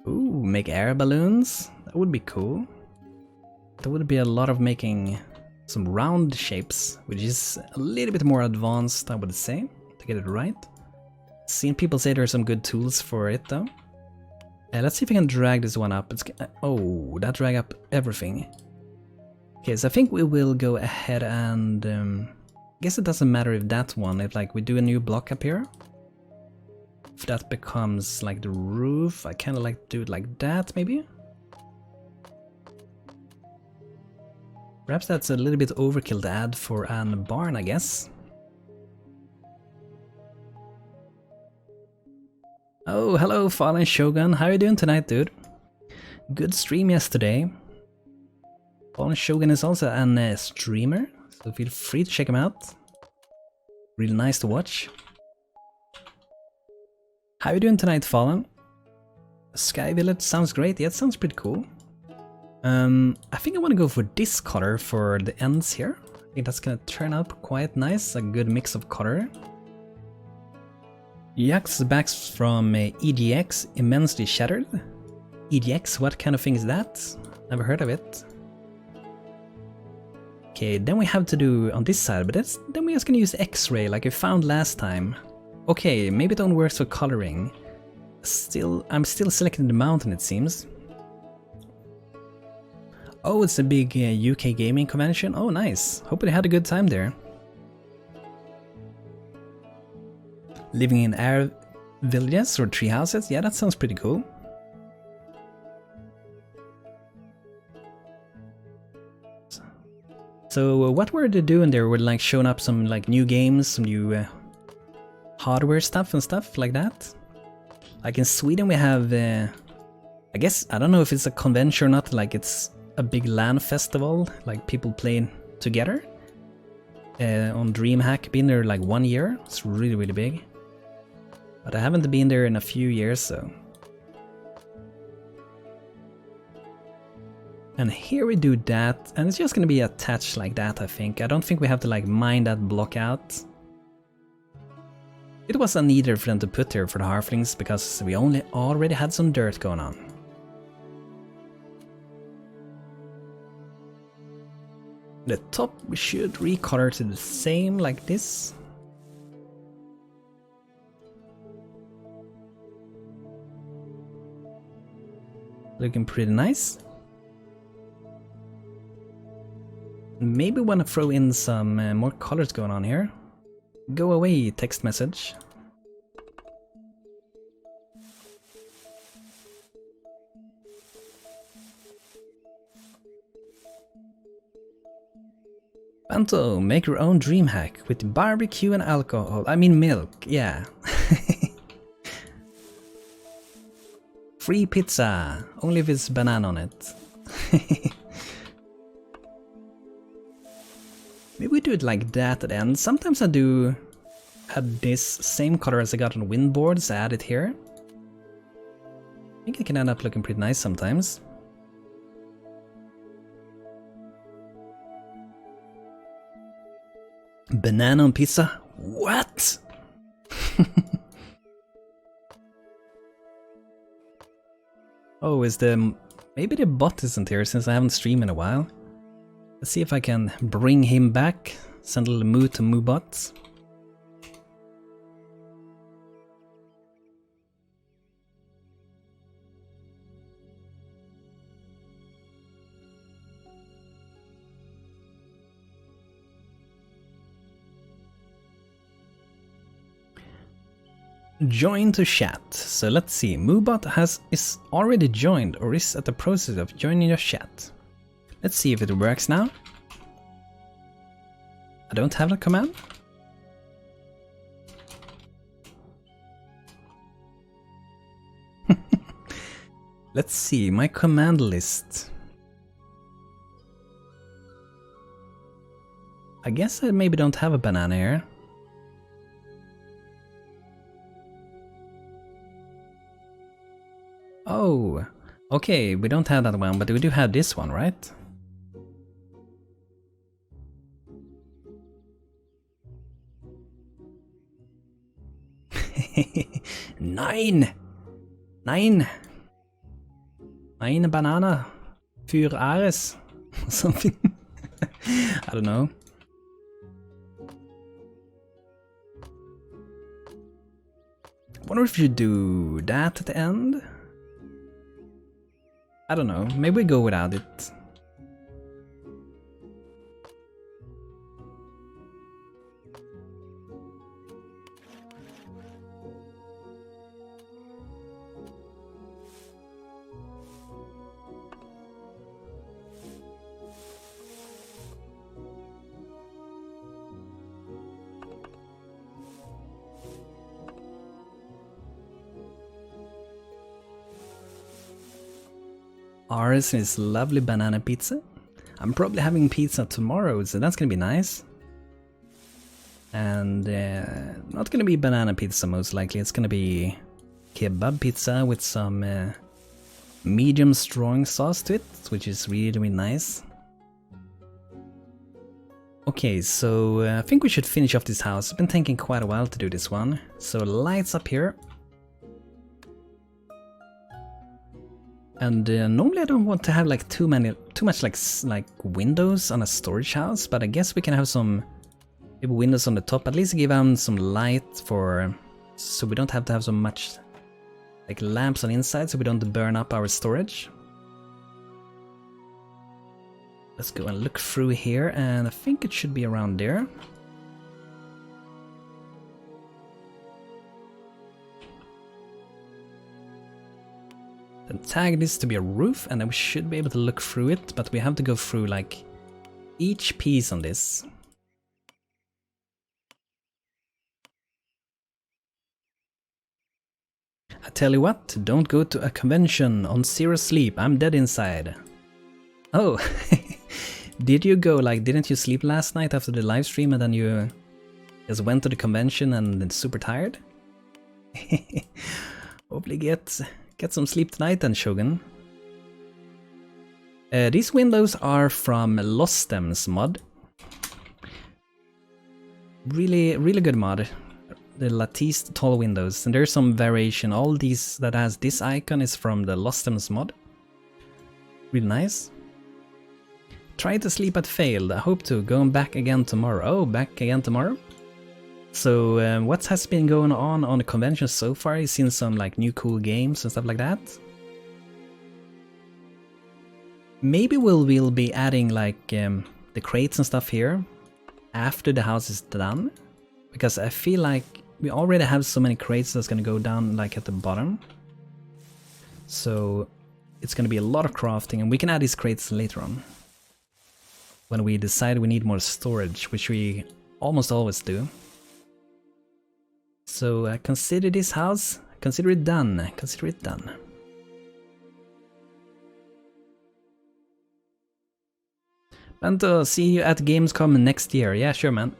Ooh, make air balloons? That would be cool. There would be a lot of making some round shapes, which is a little bit more advanced, I would say, to get it right. Seen people say there are some good tools for it though. Let's see if I can drag this one up. Oh, that drag up everything. Okay, so I think we will go ahead and... I guess it doesn't matter if that one, if like we do a new block up here. If that becomes like the roof, I kind of like to do it like that maybe. Perhaps that's a little bit overkill to add for a barn, I guess. Oh, hello Fallen Shogun, how are you doing tonight, dude? Good stream yesterday. Fallen Shogun is also a streamer, so feel free to check him out. Really nice to watch. How are you doing tonight, Fallen? Sky Village sounds great, yeah, it sounds pretty cool. I think I want to go for this color for the ends here. I think that's gonna turn out quite nice, a good mix of color. Jax backs from EDX, Immensely Shattered. EDX, what kind of thing is that? Never heard of it. Okay, then we have to do on this side, but then we're just gonna use X-ray like we found last time. Okay, maybe it don't work for coloring. I'm still selecting the mountain, it seems. Oh, it's a big UK gaming convention. Oh, nice. Hope you had a good time there. Living in air villages or tree houses? Yeah, that sounds pretty cool. So what were they doing there? Were like showing up some like new games, some new hardware stuff and stuff like that? Like in Sweden we have, I guess, I don't know if it's a convention or not, like it's a big LAN festival, like people playing together. On DreamHack, been there like 1 year, it's really, really big. But I haven't been there in a few years, so. And here we do that, and it's just gonna be attached like that, I think. I don't think we have to like mine that block out. It was needed for them to put there for the halflings, because we already had some dirt going on. The top we should recolor to the same like this. Looking pretty nice. Maybe want to throw in some more colors going on here. Go away, text message. Banto, make your own dream hack with barbecue and alcohol. I mean milk, yeah. Free pizza, only if it's banana on it. Maybe we do it like that at the end. Sometimes I do add this same color as I got on windboards, add it here. I think it can end up looking pretty nice sometimes. Banana on pizza? What? Oh, maybe the bot isn't here since I haven't streamed in a while. Let's see if I can bring him back. Send a little moo to moobot. Join to chat. So let's see. Moobot is already joined or is at the process of joining your chat. Let's see if it works now. I don't have a command. Let's see, my command list. I guess I maybe don't have a banana here. Oh, okay, we don't have that one, but we do have this one, right? Nein! Nein! Eine Banana für Ares. Something. I don't know. Wonder if you do that at the end? I don't know, maybe we go without it. Armis and his lovely banana pizza. I'm probably having pizza tomorrow, so that's gonna be nice. And not gonna be banana pizza most likely, it's gonna be kebab pizza with some medium strong sauce to it, which is really, really nice. Okay, so I think we should finish off this house. It's been taking quite a while to do this one. So lights up here. And normally I don't want to have like too much like windows on a storage house, but I guess we can have some maybe windows on the top, at least give them some light for, so we don't have to have so much like lamps on the inside, so we don't burn up our storage. Let's go and look through here, and I think it should be around there. Then tag this to be a roof, and then we should be able to look through it, but we have to go through like each piece on this. I tell you what, don't go to a convention on zero sleep, I'm dead inside. Oh, did you go, like, didn't you sleep last night after the live stream and then you just went to the convention and then super tired? Hopefully get some sleep tonight then, Shogun. These windows are from Lostems mod. Really, really good mod. The lattice tall windows, and there's some variation. All these that has this icon is from the Lostems mod. Really nice. Tried to sleep but failed. I hope to. Going back again tomorrow. Oh, back again tomorrow? So what has been going on the convention so far? You've seen some like new cool games and stuff like that. Maybe we'll be adding like the crates and stuff here after the house is done, because I feel like we already have so many crates that's gonna go down like at the bottom. So it's gonna be a lot of crafting, and we can add these crates later on when we decide we need more storage, which we almost always do. So consider this house, consider it done, consider it done. Banto, see you at Gamescom next year. Yeah, sure, man.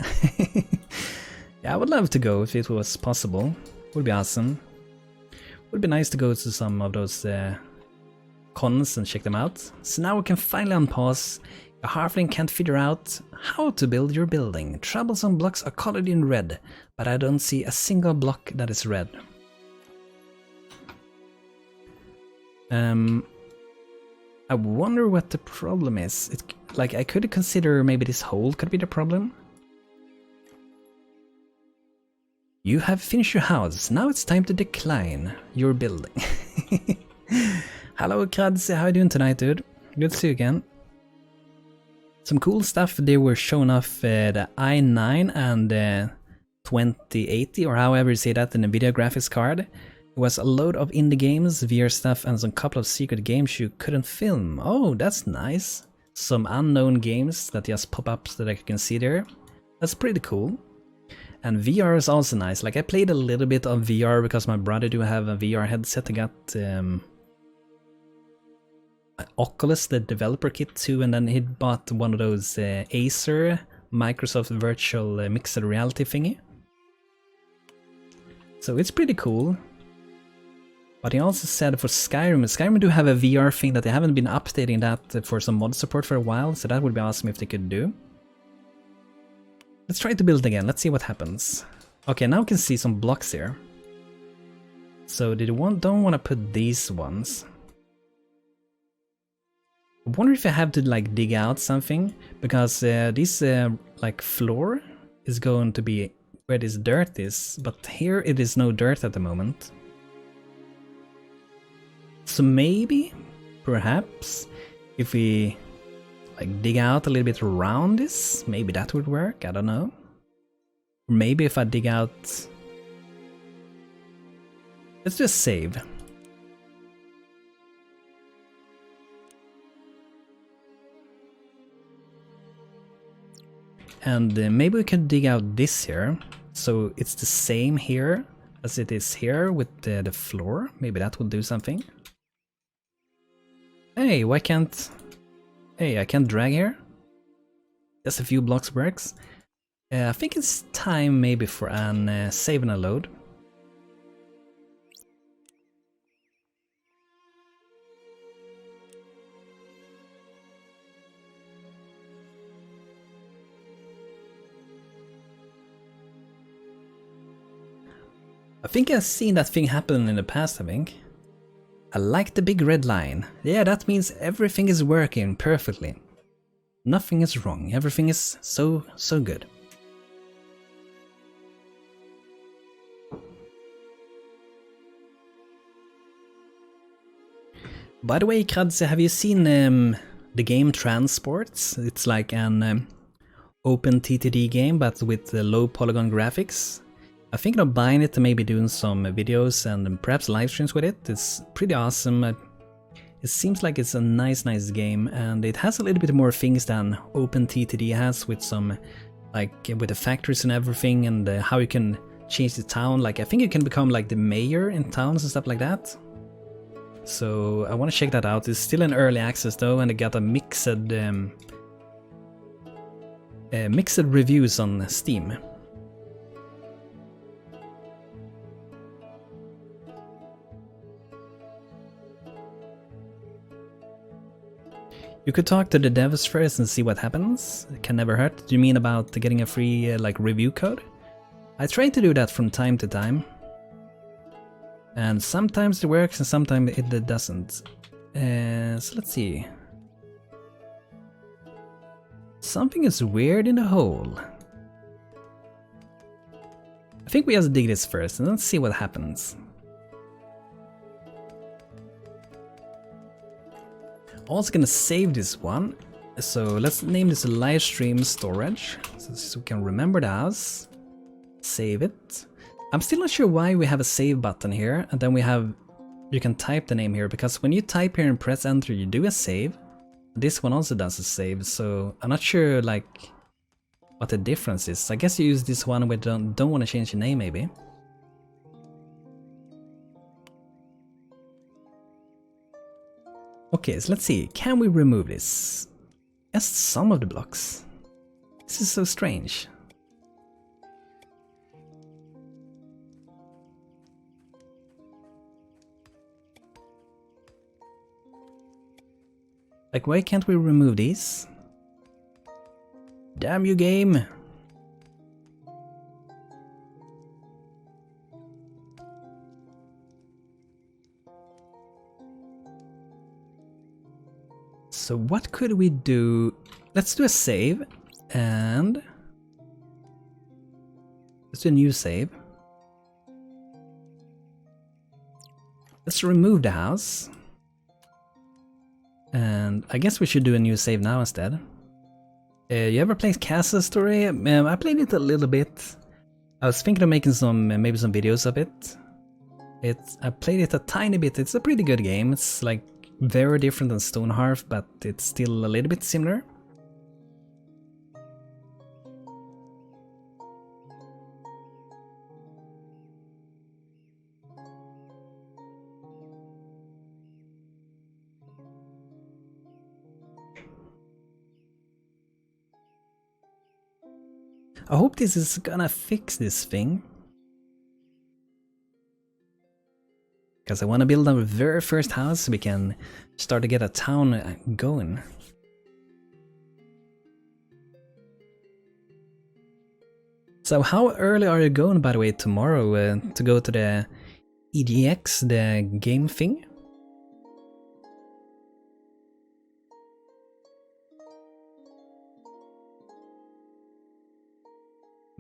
Yeah, I would love to go if it was possible. Would be awesome. Would be nice to go to some of those cons and check them out. So now we can finally unpause. A halfling can't figure out how to build your building. Troublesome blocks are colored in red, but I don't see a single block that is red. I wonder what the problem is. Like, I could consider maybe this hole could be the problem. You have finished your house. Now it's time to decline your building. Hello, Kradze. How are you doing tonight, dude? Good to see you again. Some cool stuff. They were showing off the i9 and the 2080, or however you say that, in the video graphics card. It was a load of indie games, VR stuff, and some couple of secret games you couldn't film. Oh, that's nice. Some unknown games that just pop up so that I can see there. That's pretty cool. And VR is also nice. Like, I played a little bit of VR because my brother do have a VR headset. I got Oculus, the developer kit too, and then he bought one of those Acer Microsoft virtual mixed reality thingy. So it's pretty cool. But he also said for Skyrim do have a VR thing that they haven't been updating that for some mod support for a while, so that would be awesome if they could do. Let's try to build again, let's see what happens. Okay, now we can see some blocks here. So don't want to put these ones. I wonder if I have to like dig out something, because this like floor is going to be where this dirt is, but here it is no dirt at the moment. So maybe, perhaps, if we like dig out a little bit around this, maybe that would work, I don't know. Or maybe if I dig out... Let's just save. And maybe we can dig out this here, so it's the same here as it is here with the floor. Maybe that will do something. Hey, why can't... Hey, I can't drag here? Just a few blocks works. I think it's time maybe for an save and a load. I think I've seen that thing happen in the past, I think. I like the big red line. Yeah, that means everything is working perfectly. Nothing is wrong, everything is so good. By the way, Kradze, have you seen the game Transports? It's like an open TTD game, but with low polygon graphics. I think I'm buying it and maybe doing some videos and perhaps live streams with it. It's pretty awesome. It seems like it's a nice game, and it has a little bit more things than OpenTTD has, with some, like, with the factories and everything, and how you can change the town. Like, I think you can become like the mayor in towns and stuff like that. So I want to check that out. It's still in early access though, and it got a mixed reviews on Steam. You could talk to the devs first and see what happens. It can never hurt. Do you mean about getting a free like review code? I try to do that from time to time. And sometimes it works and sometimes it doesn't. So let's see. Something is weird in the hole. I think we have to dig this first and let's see what happens. Also gonna save this one, so let's name this Livestream Storage, so we can remember the house. Save it. I'm still not sure why we have a save button here, and then you can type the name here, because when you type here and press enter you do a save. This one also does a save, so I'm not sure like what the difference is. I guess you use this one when you don't want to change your name maybe. Okay, so let's see, can we remove this? Just some of the blocks. This is so strange. Like, why can't we remove these? Damn you, game! So what could we do? Let's do a save, and let's do a new save. Let's remove the house. And I guess we should do a new save now instead. You ever played Castle Story? I played it a little bit. I was thinking of making some maybe some videos of it. I played it a tiny bit. It's a pretty good game. It's like very different than Stonehearth, but it's still a little bit similar. I hope this is gonna fix this thing. Because I want to build our very first house so we can start to get a town going. So how early are you going, by the way, tomorrow to go to the EGX, the game thing?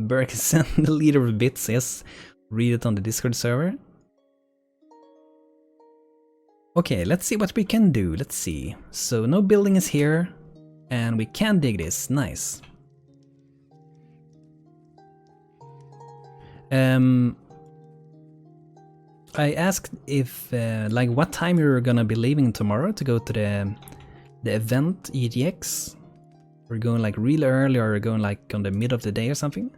Berkson, the leader of bits, yes. Read it on the Discord server. Okay, let's see what we can do. Let's see. So no building is here, and we can dig this. Nice. I asked if, like, what time you're gonna be leaving tomorrow to go to the event EGX. We're going like real early, or going like on the mid of the day or something.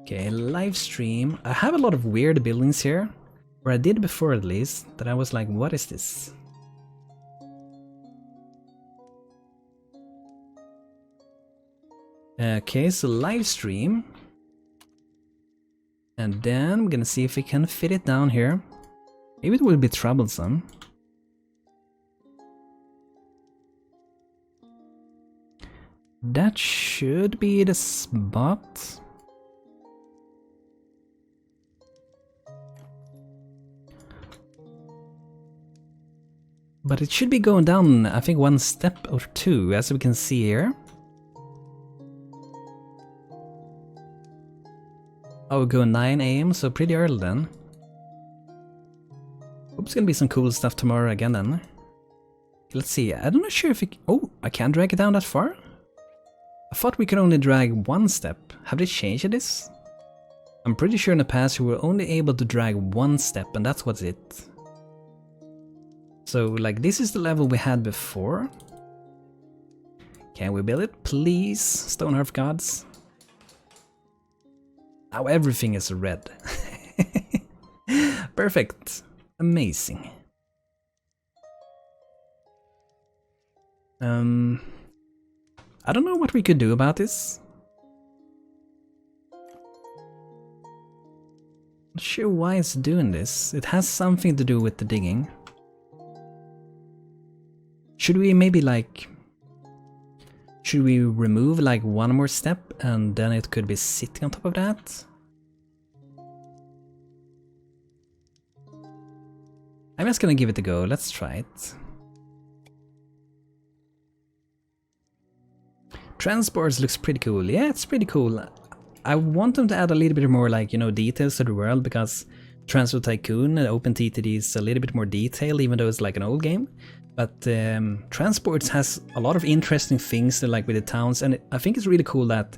Okay, live stream. I have a lot of weird buildings here, or I did before at least, that I was like, what is this? Okay, so live stream. And then we're gonna see if we can fit it down here. Maybe it will be troublesome. That should be the spot. But it should be going down, I think, one step or two, as we can see here. Oh, we're going 9 AM, so pretty early then. Hope it's gonna be some cool stuff tomorrow again then. Let's see, I'm not sure if we... Oh, I can't drag it down that far? I thought we could only drag one step. Have they changed this? I'm pretty sure in the past we were only able to drag one step, and that's what's it. So, like, this is the level we had before. Can we build it, please, Stonehearth gods? Now everything is red. Perfect. Amazing. I don't know what we could do about this. Not sure why it's doing this. It has something to do with the digging. Should we maybe like... Should we remove like one more step and then it could be sitting on top of that? I'm just gonna give it a go, let's try it. Transports looks pretty cool. Yeah, it's pretty cool. I want them to add a little bit more, like, you know, details to the world, because Transport Tycoon and OpenTTD is a little bit more detailed, even though it's like an old game. But Transports has a lot of interesting things, like with the towns, and I think it's really cool that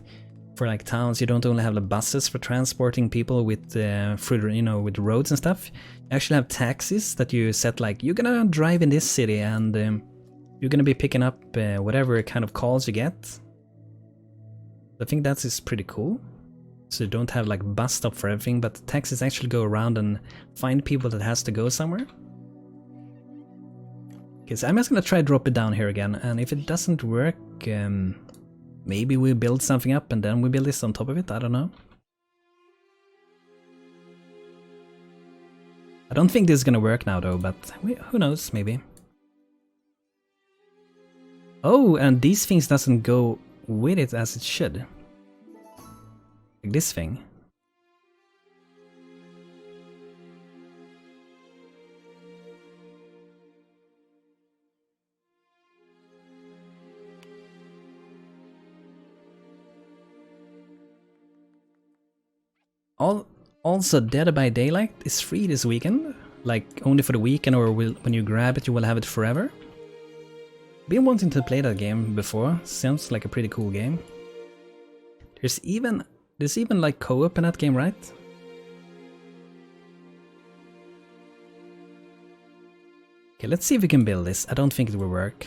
for like towns you don't only have the buses for transporting people with through, you know, with roads and stuff. You actually have taxis that you set, like, you're gonna drive in this city and you're gonna be picking up whatever kind of calls you get. I think that is pretty cool. So you don't have like bus stop for everything, but the taxis actually go around and find people that has to go somewhere. Okay, so I'm just gonna try drop it down here again, and if it doesn't work, maybe we build something up and then we build this on top of it, I don't know. I don't think this is gonna work now though, but who knows, maybe. Oh, and these things doesn't go with it as it should. Like this thing. Also, Dead by Daylight is free this weekend, like only for the weekend, or when you grab it you will have it forever. Been wanting to play that game before, sounds like a pretty cool game. There's even like co-op in that game, right? Okay, let's see if we can build this. I don't think it will work.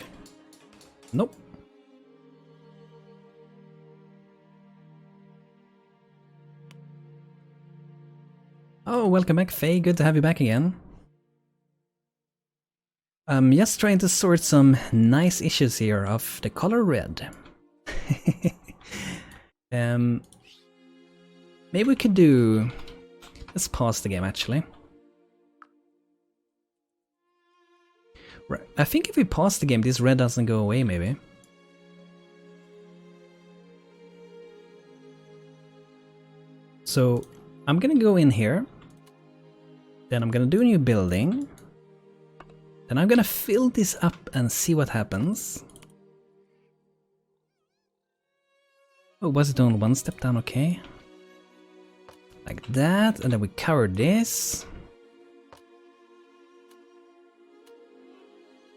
Nope. Oh, welcome back, Faye. Good to have you back again. I'm just trying to sort some nice issues here of the color red. Maybe we could do... Let's pause the game, actually. Right. I think if we pause the game, this red doesn't go away, maybe. So I'm gonna go in here. Then I'm gonna do a new building. Then I'm gonna fill this up and see what happens. Oh, was it only one step down? Okay. Like that, and then we cover this.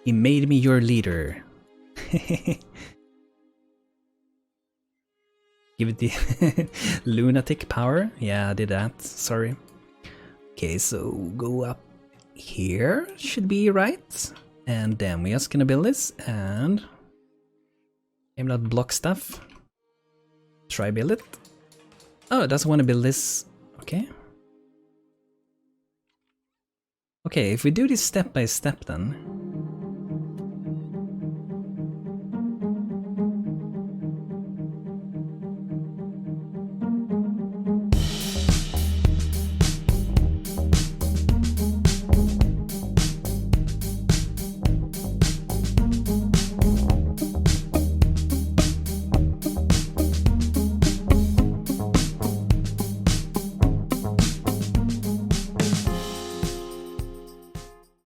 He made me your leader. Give it the lunatic power. Yeah, I did that. Sorry. Okay, so go up here. Should be right. And then we're just gonna build this and maybe not block stuff. Try build it. Oh, it doesn't want to build this. Okay. Okay, if we do this step by step then.